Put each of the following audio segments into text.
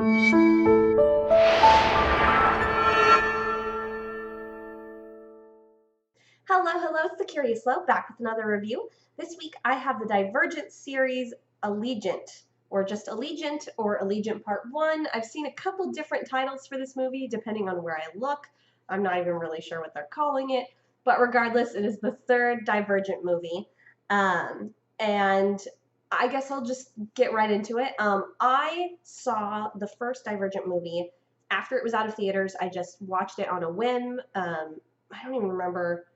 Hello, it's the Curious Low, back with another review. This week I have the Divergent Series Allegiant, or just Allegiant, or Allegiant Part 1. I've seen a couple different titles for this movie, depending on where I look. I'm not even really sure what they're calling it, but regardless, it is the third Divergent movie. And I guess I'll just get right into it. I saw the first Divergent movie after it was out of theaters. I just watched it on a whim. I don't even remember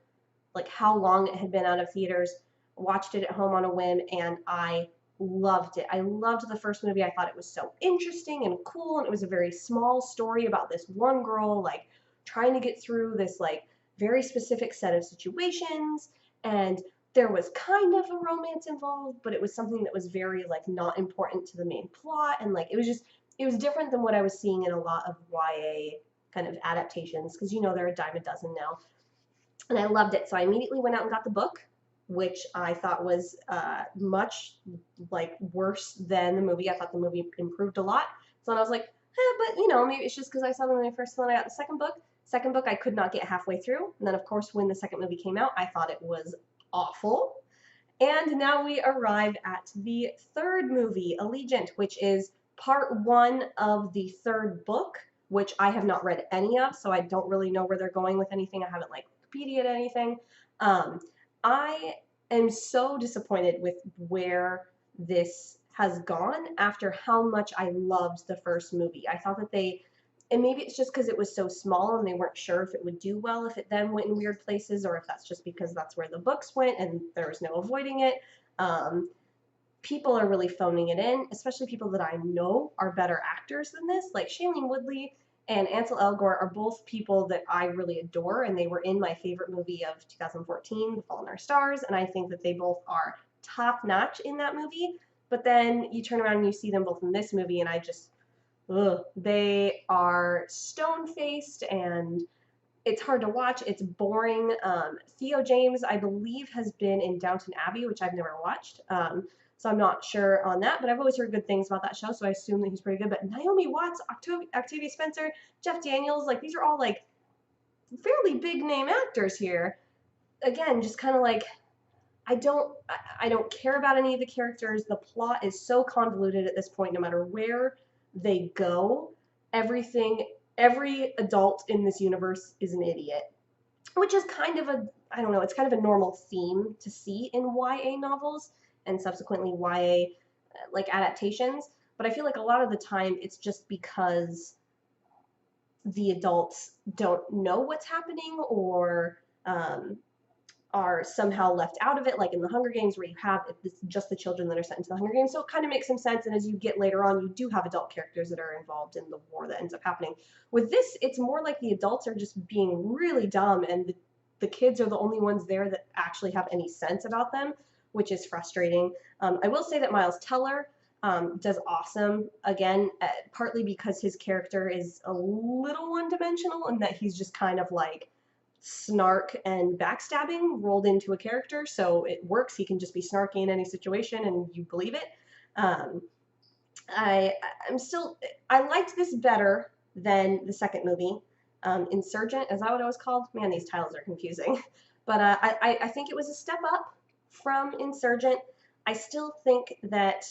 like how long it had been out of theaters. Watched it at home on a whim, and I loved it. I loved the first movie. I thought it was so interesting and cool, and it was a very small story about this one girl like trying to get through this like very specific set of situations, and there was kind of a romance involved, but it was something that was very like not important to the main plot, and like it was different than what I was seeing in a lot of YA kind of adaptations, because there are a dime a dozen now, and I loved it. So I immediately went out and got the book, which I thought was much like worse than the movie. I thought the movie improved a lot. So then I was like, but maybe it's just because I saw the movie first, and then I got the second book. Second book I could not get halfway through, and then of course when the second movie came out, I thought it was awful. And now we arrive at the third movie, Allegiant, which is part one of the third book, which I have not read any of, so I don't really know where they're going with anything. I haven't like Wikipedia'd anything. I am so disappointed with where this has gone after how much I loved the first movie. I thought that and maybe it's just because it was so small and they weren't sure if it would do well if it then went in weird places, or if that's just because that's where the books went and there was no avoiding it. People are really phoning it in, especially people that I know are better actors than this. Like Shailene Woodley and Ansel Elgort are both people that I really adore, and they were in my favorite movie of 2014, The Fault in Our Stars, and I think that they both are top-notch in that movie. But then you turn around and you see them both in this movie, and I just, they are stone-faced, and it's hard to watch. It's boring. Theo James, I believe, has been in Downton Abbey, which I've never watched. So I'm not sure on that, but I've always heard good things about that show, so I assume that he's pretty good. But Naomi Watts, Octavia Spencer, Jeff Daniels, like these are all like fairly big name actors here. Again, just kind of like I don't care about any of the characters. The plot is so convoluted at this point. No matter where they go, every adult in this universe is an idiot, which is kind of I don't know, it's kind of a normal theme to see in YA novels and subsequently YA like adaptations. But I feel like a lot of the time it's just because the adults don't know what's happening, or are somehow left out of it, like in the Hunger Games, where you have it's just the children that are sent into the Hunger Games. So it kind of makes some sense. And as you get later on, you do have adult characters that are involved in the war that ends up happening. With this, it's more like the adults are just being really dumb, and the kids are the only ones there that actually have any sense about them, which is frustrating. I will say that Miles Teller does awesome, again, partly because his character is a little one-dimensional, and that he's just kind of like snark and backstabbing rolled into a character, so it works. He can just be snarky in any situation and you believe it. I liked this better than the second movie. Insurgent, is that what it was called? Man, these titles are confusing. But I think it was a step up from Insurgent. I still think that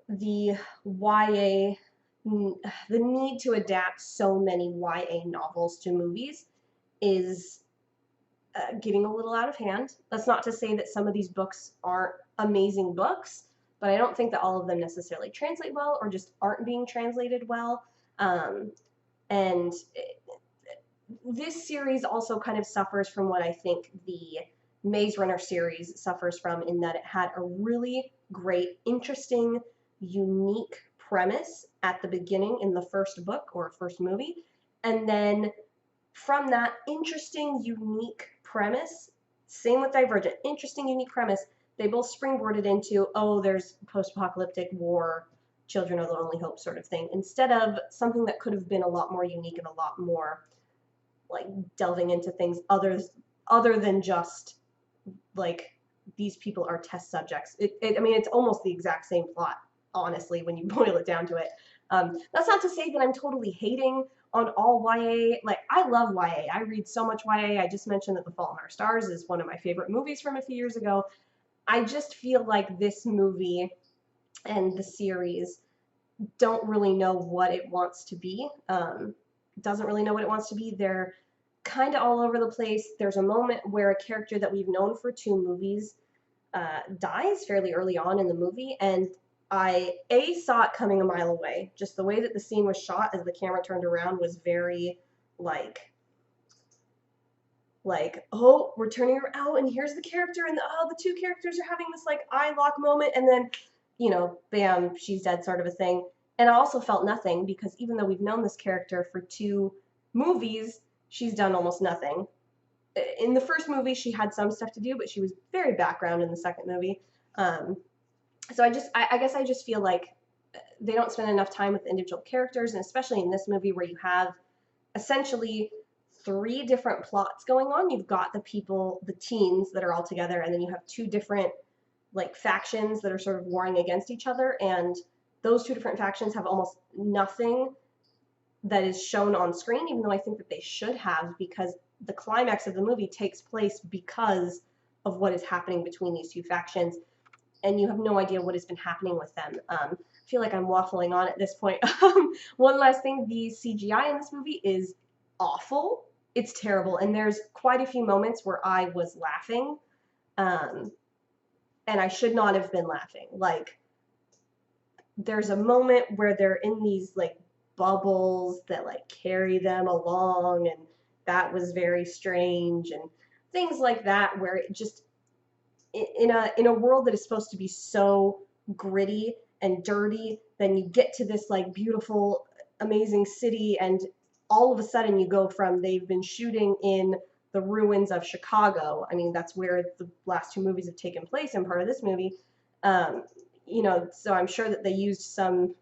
the YA, the need to adapt so many YA novels to movies is getting a little out of hand. That's not to say that some of these books aren't amazing books, but I don't think that all of them necessarily translate well, or just aren't being translated well. And this series also kind of suffers from what I think the Maze Runner series suffers from, in that it had a really great, interesting, unique premise at the beginning in the first book or first movie, and then from that interesting, unique premise, same with Divergent, interesting, unique premise, they both springboarded into, oh, there's post-apocalyptic war, children are the only hope sort of thing, instead of something that could have been a lot more unique and a lot more like delving into things other than just like these people are test subjects. I mean, it's almost the exact same plot, honestly, when you boil it down to it. That's not to say that I'm totally hating on all YA. Like, I love YA. I read so much YA. I just mentioned that The Fault in Our Stars is one of my favorite movies from a few years ago. I just feel like this movie and the series don't really know what it wants to be. Doesn't really know what it wants to be. They're kind of all over the place. There's a moment where a character that we've known for 2 movies dies fairly early on in the movie, and I saw it coming a mile away. Just the way that the scene was shot as the camera turned around was very like, oh, we're turning her out, and here's the character, and the 2 characters are having this like eye lock moment, and then, bam, she's dead, sort of a thing. And I also felt nothing because even though we've known this character for 2 movies, she's done almost nothing. In the first movie, she had some stuff to do, but she was very background in the second movie. So I guess I just feel like they don't spend enough time with individual characters, and especially in this movie where you have essentially 3 different plots going on. You've got the people, the teens that are all together, and then you have 2 different like factions that are sort of warring against each other, and those 2 different factions have almost nothing that is shown on screen, even though I think that they should have, because the climax of the movie takes place because of what is happening between these 2 factions, and you have no idea what has been happening with them. I feel like I'm waffling on at this point. One last thing, the CGI in this movie is awful. It's terrible, and there's quite a few moments where I was laughing, and I should not have been laughing. Like, there's a moment where they're in these like bubbles that like carry them along, and that was very strange, and things like that, where it just in a world that is supposed to be so gritty and dirty, then you get to this like beautiful, amazing city, and all of a sudden you go from they've been shooting in the ruins of Chicago. I mean, that's where the last 2 movies have taken place and part of this movie. So I'm sure that they used some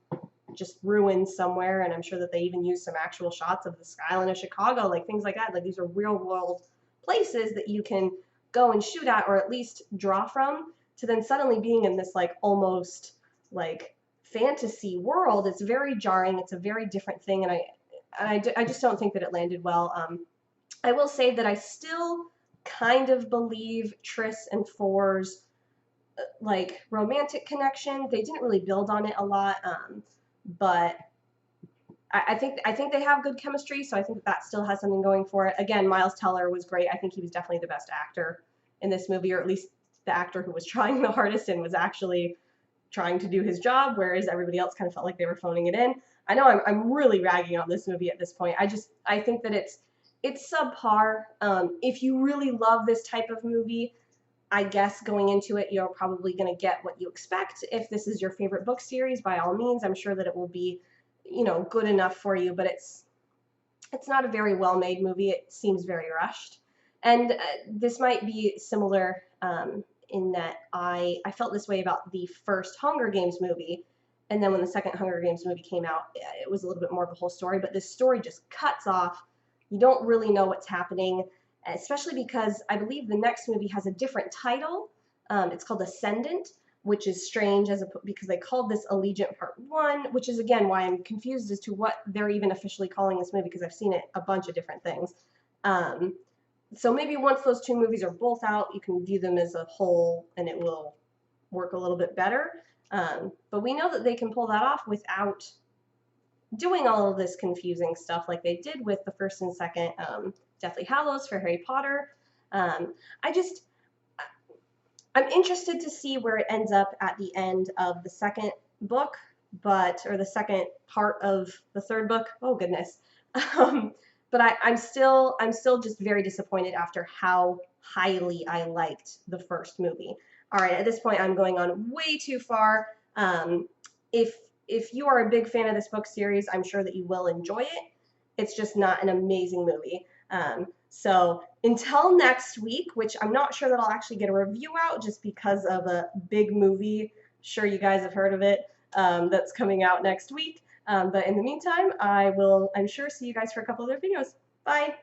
just ruins somewhere, and I'm sure that they even used some actual shots of the skyline of Chicago, like things like that. Like, these are real world places that you can go and shoot at, or at least draw from, to then suddenly being in this like almost like fantasy world. It's very jarring. It's a very different thing, and I just don't think that it landed well. I will say that I still kind of believe Triss and Four's like romantic connection. They didn't really build on it a lot, but I think they have good chemistry, so I think that still has something going for it. Again, Miles Teller was great. I think he was definitely the best actor in this movie, or at least the actor who was trying the hardest and was actually trying to do his job, whereas everybody else kind of felt like they were phoning it in. I know I'm really ragging on this movie at this point. I think that it's subpar. If you really love this type of movie, I guess going into it, you're probably going to get what you expect. If this is your favorite book series, by all means, I'm sure that it will be, good enough for you, but it's not a very well-made movie. It seems very rushed. And this might be similar in that I felt this way about the first Hunger Games movie, and then when the second Hunger Games movie came out, it was a little bit more of a whole story, but this story just cuts off. You don't really know what's happening, especially because I believe the next movie has a different title. It's called Ascendant, which is strange because they called this Allegiant Part 1, which is, again, why I'm confused as to what they're even officially calling this movie, because I've seen it a bunch of different things. So maybe once those 2 movies are both out, you can view them as a whole, and it will work a little bit better. But we know that they can pull that off without doing all of this confusing stuff like they did with the first and second Deathly Hallows for Harry Potter. I'm interested to see where it ends up at the end of the second book, or the second part of the third book. Oh goodness. But I'm still just very disappointed after how highly I liked the first movie. All right, at this point, I'm going on way too far. If you are a big fan of this book series, I'm sure that you will enjoy it. It's just not an amazing movie. So until next week, which I'm not sure that I'll actually get a review out just because of a big movie, sure you guys have heard of it, that's coming out next week. But in the meantime, I'm sure see you guys for a couple other videos. Bye!